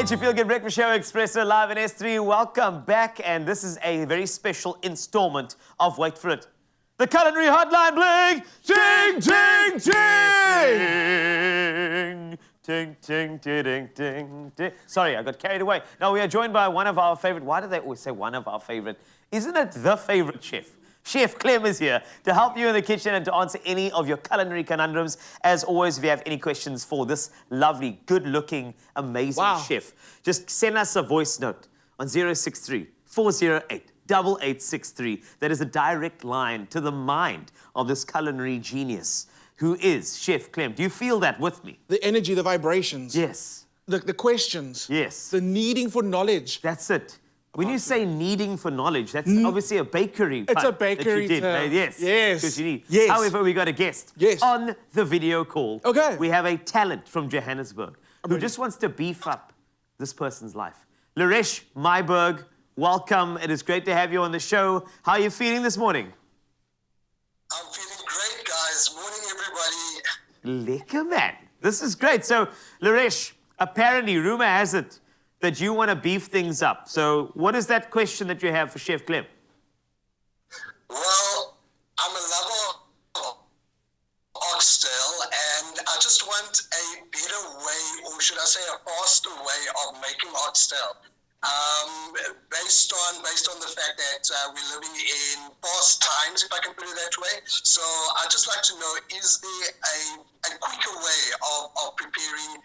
It's your Feel Good Breakfast Show, Expresso, live in S3. Welcome back, and this is a very special installment of, wait for it, the Culinary Hotline Bling! Ting, ting, ting! Ting, ting, ting, ting, ting. Sorry, I got carried away. Now, we are joined by one of our favorite, why do they always say one of our favorite? Isn't it the favorite chef? Chef Clem is here to help you in the kitchen and to answer any of your culinary conundrums. As always, if you have any questions for this lovely, good-looking, amazing chef, just send us a voice note on 063-408-8863. That is a direct line to the mind of this culinary genius, who is Chef Clem. Do you feel that with me? The energy, the vibrations. Yes. The questions. Yes. The needing for knowledge. That's it. When you say needing for knowledge, that's obviously a bakery. It's a bakery that you did. term. Yes. Yes. Because you need. Yes. However, we got a guest. Yes. On the video call. Okay. We have a talent from Johannesburg who just wants to beef up this person's life. Laresh Myberg, welcome. It is great to have you on the show. How are you feeling this morning? I'm feeling great, guys. Morning, everybody. Lekker, man. This is great. So, Laresh, apparently, rumor has it that you want to beef things up. So what is that question that you have for Chef Clem? Well, I'm a lover of oxtail, and I just want a better way, or should I say a faster way of making oxtail. Based on the fact that we're living in fast times, if I can put it that way. So I'd just like to know, is there a quicker way of preparing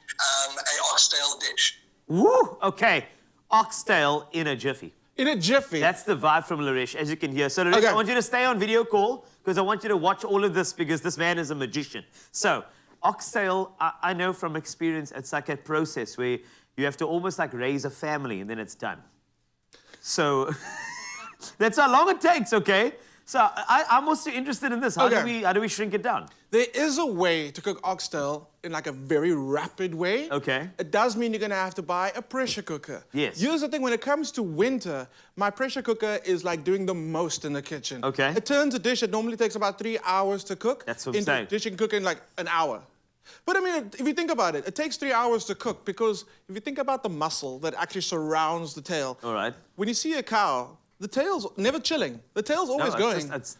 a oxtail dish? Woo! Okay. Oxtail in a jiffy. In a jiffy. That's the vibe from Laresh, as you can hear. So, Laresh, I want you to stay on video call because I want you to watch all of this because this man is a magician. So, oxtail, I know from experience, it's like a process where you have to almost like raise a family and then it's done. So, that's how long it takes, okay? So, I'm also interested in this. How do we shrink it down? There is a way to cook oxtail in like a very rapid way. Okay. It does mean you're gonna have to buy a pressure cooker. Yes. Here's the thing, when it comes to winter, my pressure cooker is like doing the most in the kitchen. Okay. It turns a dish that normally takes about 3 hours to cook. That's what I'm saying. Dish you can cook in like an hour. But I mean, if you think about it, it takes 3 hours to cook because if you think about the muscle that actually surrounds the tail. All right. When you see a cow, the tail's never chilling. The tail's always going. It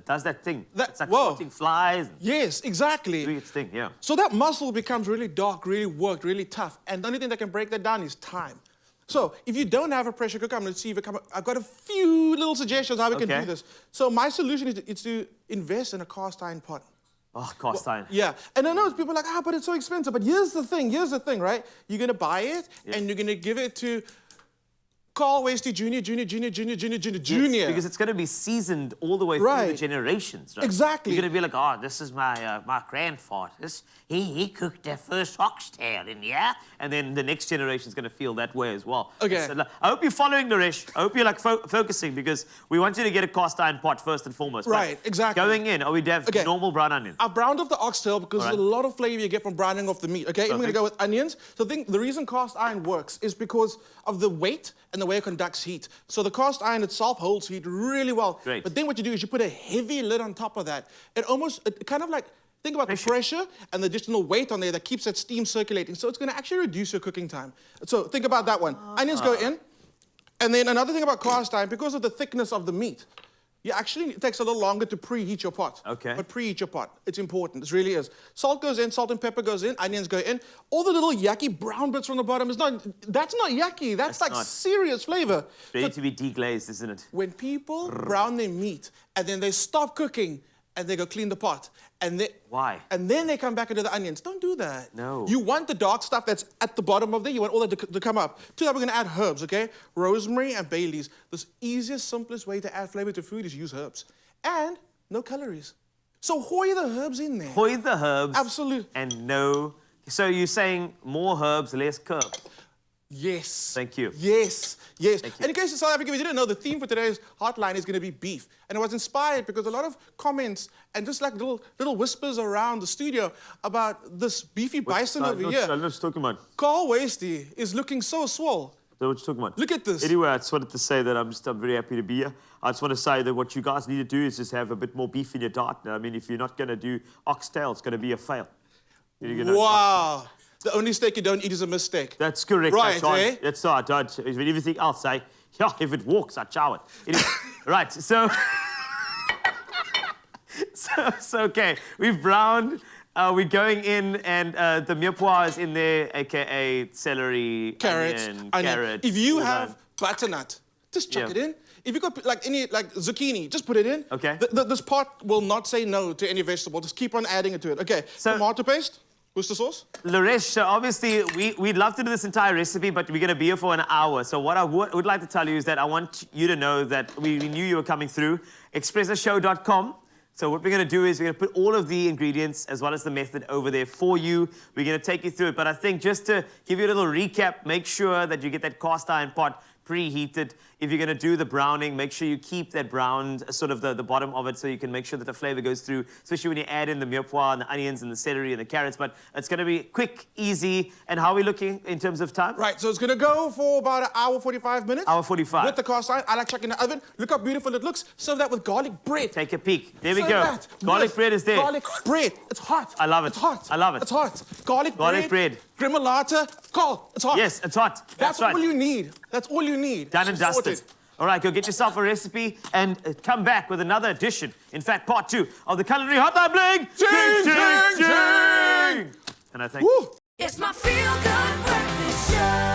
does that thing. It's like whoa. swatting flies. Yes, exactly. Doing its thing, yeah. So that muscle becomes really dark, really worked, really tough. And the only thing that can break that down is time. So if you don't have a pressure cooker, I'm going to see if it comes. I've got a few little suggestions how we can do this. So my solution is to invest in a cast iron pot. Oh, cast iron. Yeah, and I know people are like, but it's so expensive. But here's the thing, right? You're going to buy it, and you're going to give it to Carl Wasty Jr. Yes, because it's going to be seasoned all the way through the generations, right? Exactly. You're going to be like, oh, this is my my grandfather. He cooked their first oxtail in here. And then the next generation is going to feel that way as well. Okay. So, I hope you're following, Naresh. I hope you're like focusing because we want you to get a cast iron pot first and foremost. Right, exactly. Going in, are we have normal brown onion? I've browned off the oxtail because there's a lot of flavor you get from browning off the meat, okay? I'm going to go with onions. So the reason cast iron works is because of the weight and the way it conducts heat. So the cast iron itself holds heat really well. Great. But then what you do is you put a heavy lid on top of that. It kind of like, think about the pressure and the additional weight on there that keeps that steam circulating. So it's going to actually reduce your cooking time. So think about that one. Onions go in. And then another thing about cast iron, because of the thickness of the meat, it takes a little longer to preheat your pot. Okay. But preheat your pot. It's important. It really is. Salt goes in, salt and pepper goes in, onions go in. All the little yucky brown bits from the bottom that's not yucky. That's like serious flavor. Ready to be deglazed, isn't it? When people brown their meat and then they stop cooking and they go clean the pot. Why? And then they come back into the onions. Don't do that. No. You want the dark stuff that's at the bottom of there. You want all that to come up. To that, we're going to add herbs, okay? Rosemary and bay leaves. The easiest, simplest way to add flavor to food is use herbs. And no calories. So hoy the herbs in there. Hoy the herbs. Absolutely. And no. So you're saying more herbs, less curb. Yes. Thank you. Yes, yes. Thank you. And in case of South Africa, if you didn't know, the theme for today's hotline is going to be beef. And it was inspired because a lot of comments and just like little whispers around the studio about this beefy bison over here. I'm not talking about. Carl Wasty is looking so swole. What you're talking about. Look at this. Anyway, I just wanted to say that I'm very happy to be here. I just want to say that what you guys need to do is just have a bit more beef in your diet. I mean, if you're not going to do oxtail, it's going to be a fail. Wow. The only steak you don't eat is a mistake. That's correct. Right, eh? That's right. With everything else, I, yeah, if it walks, I chow it. Anyway, right, so... so, okay, we've browned. We're going in, and the mirepoix is in there, a.k.a. celery, Carrots, onion, onion. carrot. If you have butternut, just chuck it in. If you got like any zucchini, just put it in. Okay. This pot will not say no to any vegetable. Just keep on adding it to it. Okay. So, tomato paste, Worcester sauce. Laresh, so obviously we'd love to do this entire recipe, but we're going to be here for an hour. So what I would like to tell you is that I want you to know that we knew you were coming through. Expressoshow.com. So what we're going to do is we're going to put all of the ingredients as well as the method over there for you. We're going to take you through it. But I think just to give you a little recap, make sure that you get that cast iron pot preheated. If you're going to do the browning, make sure you keep that browned, sort of the bottom of it, so you can make sure that the flavor goes through, especially when you add in the mirepoix and the onions and the celery and the carrots. But it's going to be quick, easy. And how are we looking in terms of time? Right, so it's going to go for about an hour, 45 minutes. Hour 45. With the cast iron. I like chucking in the oven. Look how beautiful it looks. Serve that with garlic bread. Take a peek. There we Serve go. that Garlic with bread is there. Garlic bread. It's hot. I love it. It's hot. I love it. It's hot. Garlic bread. Gremolata. Carl, it's hot. Yes, it's hot. That's right. all you need. That's all you need. Done and dusted. Sorted. All right, go get yourself a recipe and come back with another edition. In fact, part 2 of the Culinary Hotline Bling. Ching, ching, ching. And I think... Woo. It's my feel-good breakfast show.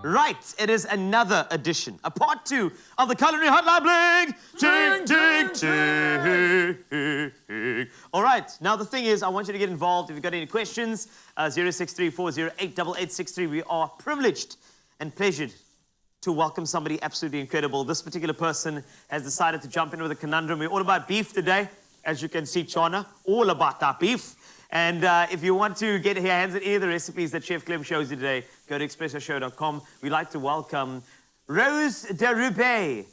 Right, it is another edition, a part 2 of the Culinary Hotline Bling. Ching, ching, ching. All right, now the thing is, I want you to get involved. If you've got any questions, 063-408-8863. We are privileged and pleasured to welcome somebody absolutely incredible. This particular person has decided to jump in with a conundrum. We're all about beef today. As you can see, Chana, all about that beef. And if you want to get your hands on any of the recipes that Chef Clem shows you today, go to expressoshow.com. We'd like to welcome Rose de Roubaix.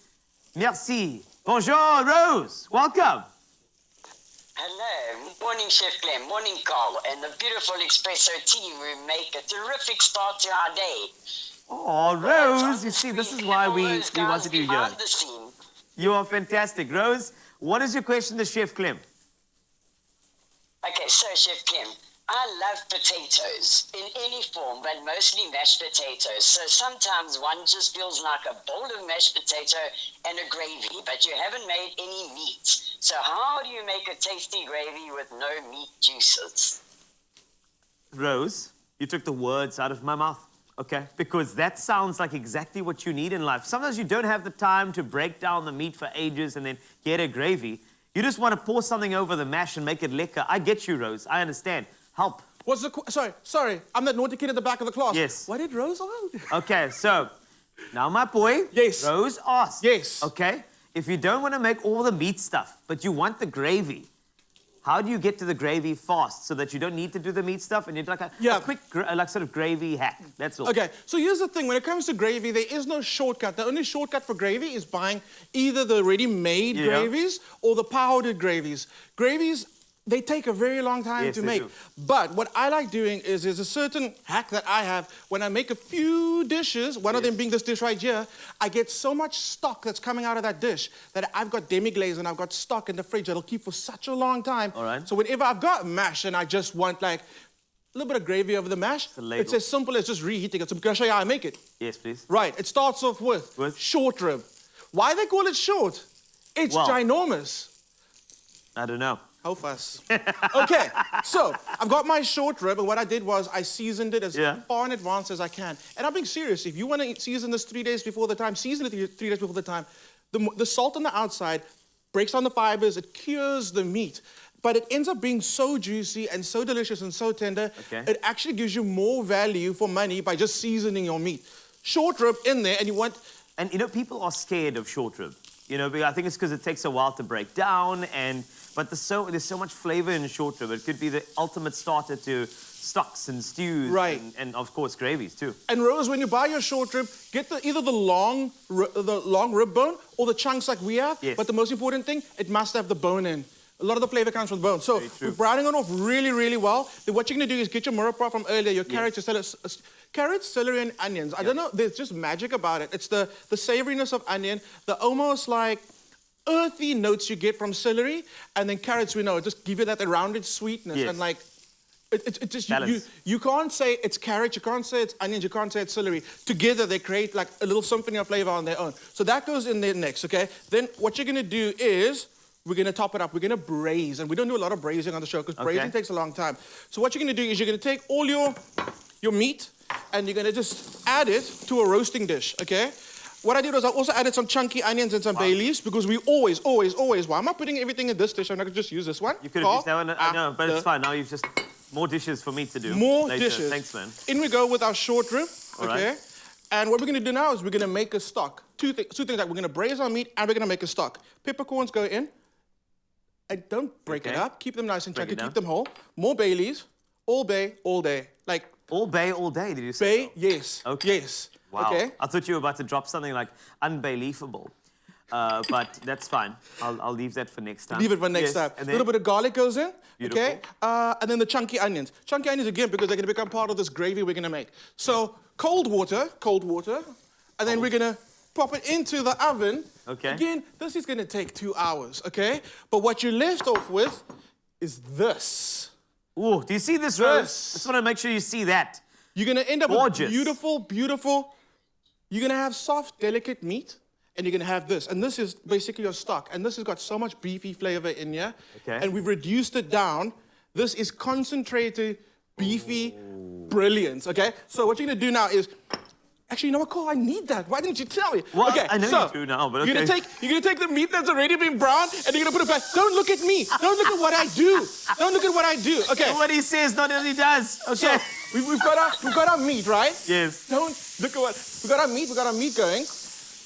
Merci. Bonjour, Rose. Welcome. Hello. Morning, Chef Clem. Morning, Carl. And the beautiful Expresso team who make a terrific start to our day. Oh, Rose, you see, this is why we wanted you here. You are fantastic. Rose, what is your question to Chef Clem? Okay, so Chef Clem, I love potatoes in any form, but mostly mashed potatoes. So sometimes one just feels like a bowl of mashed potato and a gravy, but you haven't made any meat. So how do you make a tasty gravy with no meat juices? Rose, you took the words out of my mouth. Okay, because that sounds like exactly what you need in life. Sometimes you don't have the time to break down the meat for ages and then get a gravy. You just want to pour something over the mash and make it lekker. I get you, Rose. I understand. Help. What's the... Sorry. I'm that naughty kid at the back of the class. Yes. What did Rose ask? Okay, so now my boy. Yes. Rose asked. Yes. Okay, if you don't want to make all the meat stuff, but you want the gravy, how do you get to the gravy fast so that you don't need to do the meat stuff and you're like a quick, sort of gravy hack? That's all. Okay, so here's the thing. When it comes to gravy, there is no shortcut. The only shortcut for gravy is buying either the ready-made gravies or the powdered gravies. Gravies, they take a very long time to make. But what I like doing is there's a certain hack that I have. When I make a few dishes, one of them being this dish right here, I get so much stock that's coming out of that dish that I've got demi-glaze and I've got stock in the fridge that'll keep for such a long time. All right. So whenever I've got mash and I just want like a little bit of gravy over the mash, it's as simple as just reheating it. So can I show you how I make it? Yes, please. Right, it starts off with short rib. Why they call it short? It's ginormous. I don't know. How fast? Okay, so I've got my short rib, and what I did was I seasoned it as far in advance as I can. And I'm being serious. If you want to season this 3 days before the time, season it 3 days before the time. The salt on the outside breaks down the fibers, it cures the meat. But it ends up being so juicy and so delicious and so tender, it actually gives you more value for money by just seasoning your meat. Short rib in there, and you want... And, you know, people are scared of short rib. You know, I think it's because it takes a while to break down, but there's so much flavor in short rib. It could be the ultimate starter to stocks and stews, and of course gravies too. And Rose, when you buy your short rib, get either the long rib bone or the chunks like we have. But the most important thing, it must have the bone in. A lot of the flavor comes from the bone. So we're browning it off really, really well. Then what you're going to do is get your mirepoix from earlier, your carrots, your carrots, celery, and onions. I don't know, there's just magic about it. It's the savoriness of onion, the almost like earthy notes you get from celery, and then carrots, we know, just give you that rounded sweetness. And like, It just, Balance. you can't say it's carrot, you can't say it's onions, you can't say it's celery. Together, they create like a little symphony of flavor on their own. So that goes in there next, okay? Then what you're gonna do is, we're gonna top it up. We're gonna braise, and we don't do a lot of braising on the show because braising takes a long time. So what you're gonna do is you're gonna take all your meat, and you're gonna just add it to a roasting dish, okay? What I did was I also added some chunky onions and some bay leaves because we always, why am I putting everything in this dish? I'm not gonna just use this one. You could have used that one. I know, but it's fine. Now you've just more dishes for me to do. More later. dishes. Thanks, man. In we go with our short rib, All okay? right. And what we're gonna do now is we're gonna make a stock. Two things like we're gonna braise our meat and we're gonna make a stock. Peppercorns go in. And don't break it up. Keep them nice and chunky. Keep them whole. More bay leaves. All bay, all day. Like all bay, all day. Did you say? Bay, yes. Okay. Yes. Wow. Okay. I thought you were about to drop something like unbelievable. But that's fine. I'll leave that for next time. Leave it for next time. A little bit of garlic goes in. Beautiful. Okay. And then the chunky onions. Chunky onions again because they're gonna become part of this gravy we're gonna make. So cold water, and then we're gonna pop it into the oven. Okay. Again, this is gonna take 2 hours, okay? But what you're left off with is this. Ooh, do you see this, Rose? I just want to make sure you see that. You're gonna end up Gorgeous. with beautiful. You're gonna have soft, delicate meat, and you're gonna have this. And this is basically your stock. And this has got so much beefy flavor in here. Okay. And we've reduced it down. This is concentrated, beefy brilliance, okay? So what you're gonna do now is, actually, you know what, Cole? I need that. Why didn't you tell me? Well, okay, I know so you do now, but okay. You're gonna take the meat that's already been browned and you're gonna put it back. Don't look at me. Don't look at what I do. Don't look at what I do. Okay. What he says, not what he does. Okay. So we've got our meat, right? Yes. Don't look at what we got our meat going.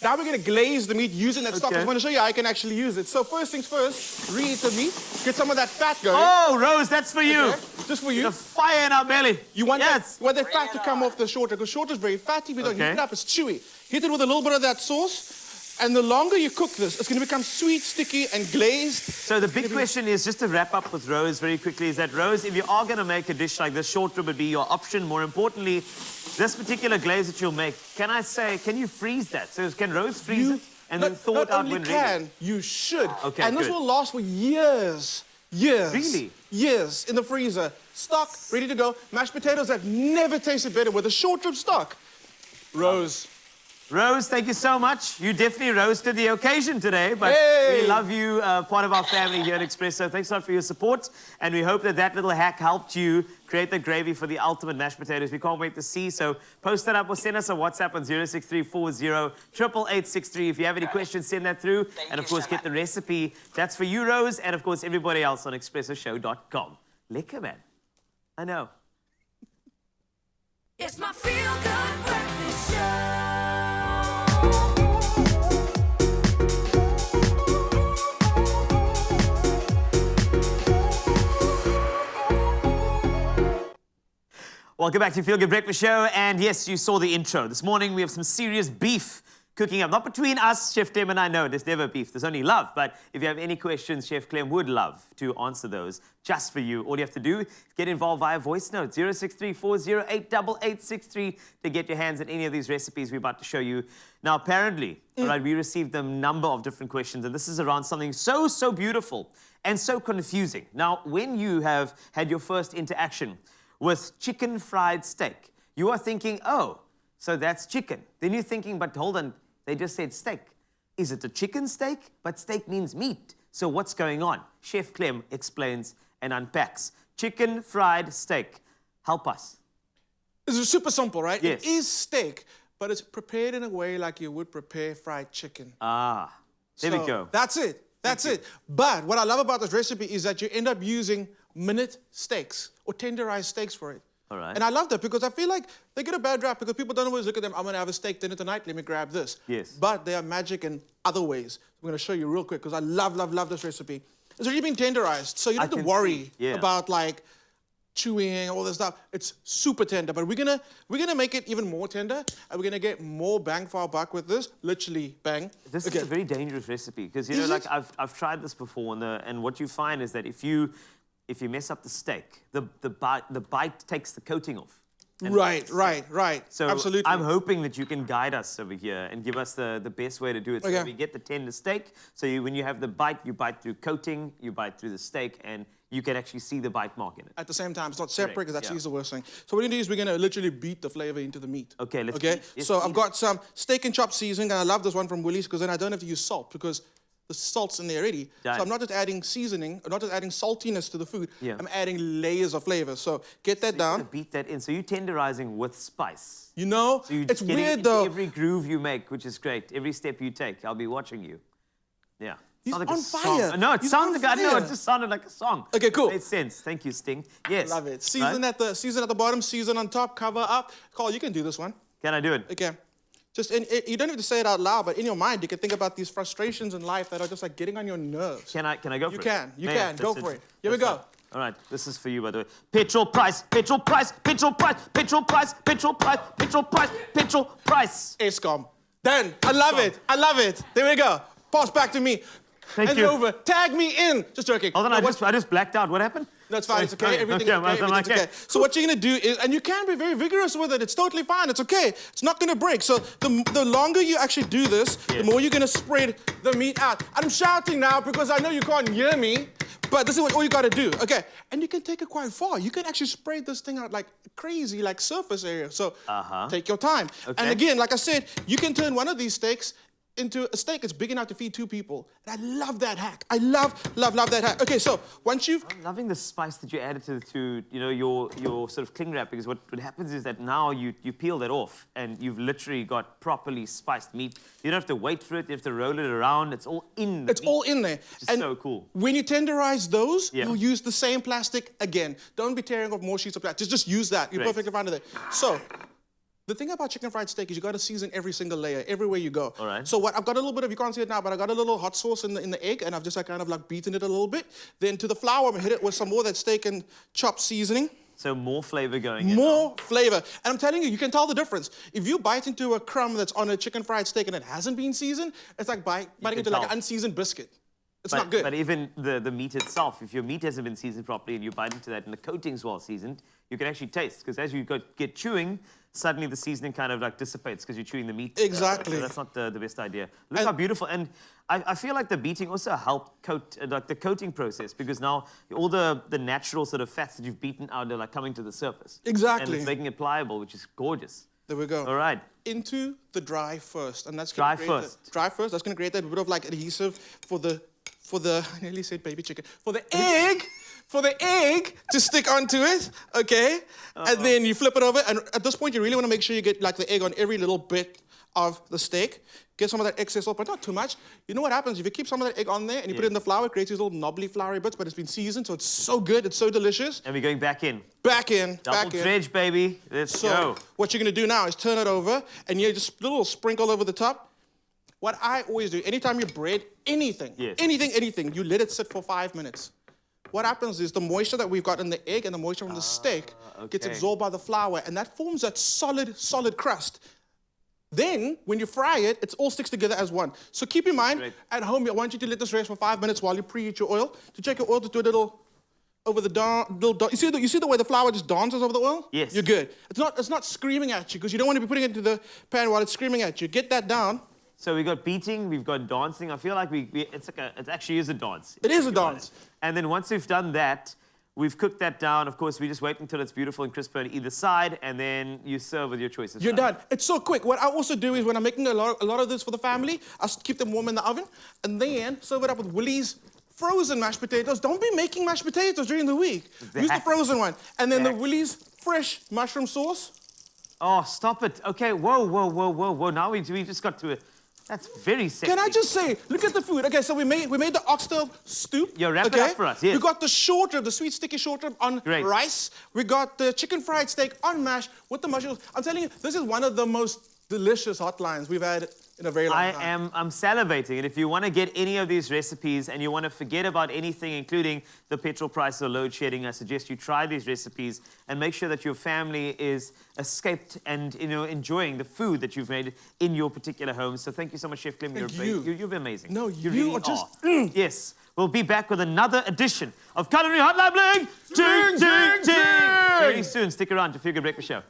Now we're gonna glaze the meat using that stock. I just want to show you how I can actually use it. So first things first, reheat the meat, get some of that fat going. Oh, Rose, that's for you. Okay, just for you. The fire in our belly. You want yes. that fat to come off the shorter, because shorter is very fatty. We don't heat it up, it's chewy. Hit it with a little bit of that sauce, and the longer you cook this, it's gonna become sweet, sticky, and glazed. So the big question is, just to wrap up with Rose very quickly, is that Rose, if you are gonna make a dish like this, short rib would be your option. More importantly, this particular glaze that you'll make, can you freeze that? So can Rose freeze it and then thaw it out when ready? You should. Okay, and this will last for years. Years. Really? Years in the freezer. Stock, ready to go. Mashed potatoes have never tasted better with a short rib stock. Rose. Rose, thank you so much. You definitely rose to the occasion today, but we love you, part of our family here at Expresso. Thanks a lot for your support, and we hope that that little hack helped you create the gravy for the ultimate mashed potatoes. We can't wait to see, so post that up or send us a WhatsApp on 063408863. If you have any questions, send that through, and of course, get the recipe. That's for you, Rose, and of course, everybody else on expressoshow.com. Lekker, man. I know. It's my feel-good breakfast show. Welcome back to Feel Good Breakfast Show, and yes, you saw the intro. This morning we have some serious beef cooking up. Not between us, Chef Clem and I. No, there's never beef, there's only love. But if you have any questions, Chef Clem would love to answer those just for you. All you have to do is get involved via voice note, 06340888863 to get your hands on any of these recipes we're about to show you. Now, apparently, all right, we received a number of different questions, and this is around something so beautiful and so confusing. Now, when you have had your first interaction with chicken fried steak, you are thinking, oh, so that's chicken. Then you're thinking, but hold on, they just said steak. Is it a chicken steak? But steak means meat. So what's going on? Chef Clem explains and unpacks. Chicken fried steak. Help us. It's super simple, right? Yes. It is steak, but it's prepared in a way like you would prepare fried chicken. Ah, there we go. That's it. That's it. But what I love about this recipe is that you end up using minute steaks or tenderized steaks for it. All right. And I love that because I feel like they get a bad rap because people don't always look at them, I'm going to have a steak dinner tonight, let me grab this. Yes. But they are magic in other ways. I'm going to show you real quick because I love this recipe. It's already been tenderized, so you don't have to worry about like chewing, all this stuff. It's super tender, but we're gonna make it even more tender, and we're gonna get more bang for our buck with this. Literally bang. This is a very dangerous recipe because you know, like I've tried this before, and what you find is that if you mess up the steak, the bite takes the coating off. Right. So absolutely. I'm hoping that you can guide us over here and give us the best way to do it. So we get the tender steak. So when you have the bite, you bite through coating, you bite through the steak, and you can actually see the bite mark in it. At the same time, it's not separate because that yeah. cheese is the worst thing. So what we're gonna do is we're gonna literally beat the flavor into the meat. Okay, let's Okay, let's so I've got some steak and chop seasoning, and I love this one from Woolies because then I don't have to use salt because the salt's in there already. Done. So I'm not just adding seasoning, I'm not just adding saltiness to the food. Yeah. I'm adding layers of flavor. So get that down. Beat that in. So you're tenderizing with spice. You know, So you're it's getting weird into though. every groove you make, which is great. Every step you take, I'll be watching you. Yeah. He's Sounds on a song. fire. No, it He's sounded on like, no, it fire. just sounded like a song. Okay, cool. Made sense. Thank you, Sting. Yes. Love it. Season at the bottom, season on top, cover up. Carl, you can do this one. Can I do it? Okay. Just you don't have to say it out loud, but in your mind, you can think about these frustrations in life that are just like getting on your nerves. Can I go for You it? can. You Man, can. Go that's for it. Here we that's go. fine. All right, this is for you, by the way. Petrol price, petrol price, petrol price, petrol price, petrol price, petrol price, petrol price. ESCOM. Done. I love it. I love it. There we go. Pass back to me. Thank Hand you. it over. Tag me in. Just joking. Hold on, No, I just blacked out. What happened? No, it's fine. It's okay. Okay, Everything's okay, okay. I'm Everything's okay. okay. So what you're gonna do is, and you can be very vigorous with it. It's totally fine. It's okay. It's not gonna break. So the longer you actually do this, the more you're gonna spread the meat out. I'm shouting now because I know you can't hear me, but this is what all you gotta do. Okay, and you can take it quite far. You can actually spread this thing out like crazy, like surface area. So take your time. Okay. And again, like I said, you can turn one of these steaks into a steak that's big enough to feed 2 people. And I love that hack. I love that hack. Okay, so once you've I'm loving the spice that you added to you know your sort of cling wrap, because what happens is that now you peel that off and you've literally got properly spiced meat. You don't have to wait for it. You have to roll it around. It's all in. It's all in there. Which is so cool. When you tenderize those, Yeah. you'll use the same plastic again. Don't be tearing off more sheets of plastic. Just use that. You're Great. perfectly fine with it. So, the thing about chicken fried steak is you got to season every single layer, everywhere you go. All right. So what I've got a little bit of, you can't see it now, but I got a little hot sauce in the egg, and I've just like kind of like beaten it a little bit. Then to the flour, I'm gonna hit it with some more of that steak and chop seasoning. So more flavor going in. More flavor. And I'm telling you, you can tell the difference. If you bite into a crumb that's on a chicken fried steak and it hasn't been seasoned, it's like biting can into like tell. an unseasoned biscuit. It's But, not good. but even the meat itself, if your meat hasn't been seasoned properly and you bite into that and the coating's well seasoned, you can actually taste. Because as you get chewing, suddenly the seasoning kind of like dissipates because you're chewing the meat. Exactly. So that's not the best idea. Look how beautiful. And I feel like the beating also helped coat, like the coating process, because now all the natural sort of fats that you've beaten out are like coming to the surface. Exactly. And it's making it pliable, which is gorgeous. There we go. All right. Into the dry first, and that's Dry gonna create first. dry first. That's gonna create that bit of like adhesive for the I nearly said baby chicken, for the egg to stick onto it. Okay, and then you flip it over, and at this point you really want to make sure you get like the egg on every little bit of the steak. Get some of that excess off, but not too much. You know what happens if you keep some of that egg on there and you put it in the flour? It creates these little knobbly floury bits, but it's been seasoned, so it's so good. It's so delicious. And we're going back in. Back in, Double back in. dredge, baby. Let's So go. what you're gonna do now is turn it over, and you just a little sprinkle over the top. What I always do, anytime you bread anything, Yes. anything, you let it sit for 5 minutes. What happens is the moisture that we've got in the egg and the moisture from the steak gets okay. absorbed by the flour, and that forms that solid crust. Then, when you fry it, it all sticks together as one. So keep in mind, Great. at home, I want you to let this rest for 5 minutes while you preheat your oil. To check your oil, to do a little over the you see the way the flour just dances over the oil? Yes. You're good. It's not screaming at you, because you don't want to be putting it into the pan while it's screaming at you. Get that down. So we've got beating, we've got dancing. I feel like it actually is a dance. It is a dance. And then once we've done that, we've cooked that down. Of course, we just wait until it's beautiful and crisp on either side, and then you serve with your choices. You're done. It's so quick. What I also do is when I'm making a lot of this for the family, I keep them warm in the oven, and then serve it up with Woolies frozen mashed potatoes. Don't be making mashed potatoes during the week. Use the Exactly. frozen one. And then the Exactly. Woolies fresh mushroom sauce. Oh, stop it. Okay, whoa. Now we just got to it. That's very sexy. Can I just say, look at the food. Okay, so we made the oxtail stew. Yeah, wrap it okay? up for us, yes. We got the short rib, the sweet sticky short rib on Great. rice. We got the chicken fried steak on mash with the mushrooms. I'm telling you, this is one of the most delicious hotlines we've had in a very long time. I'm salivating, and if you want to get any of these recipes and you want to forget about anything, including the petrol price or load shedding, I suggest you try these recipes and make sure that your family is escaped and enjoying the food that you've made in your particular home. So thank you so much, Chef Clem. Thank you. You've been amazing. No, you you really are just- Yes, we'll be back with another edition of Culinary Hotline Bling. Ding, ding, ding. Very soon. Stick around to Feel Good Breakfast Show.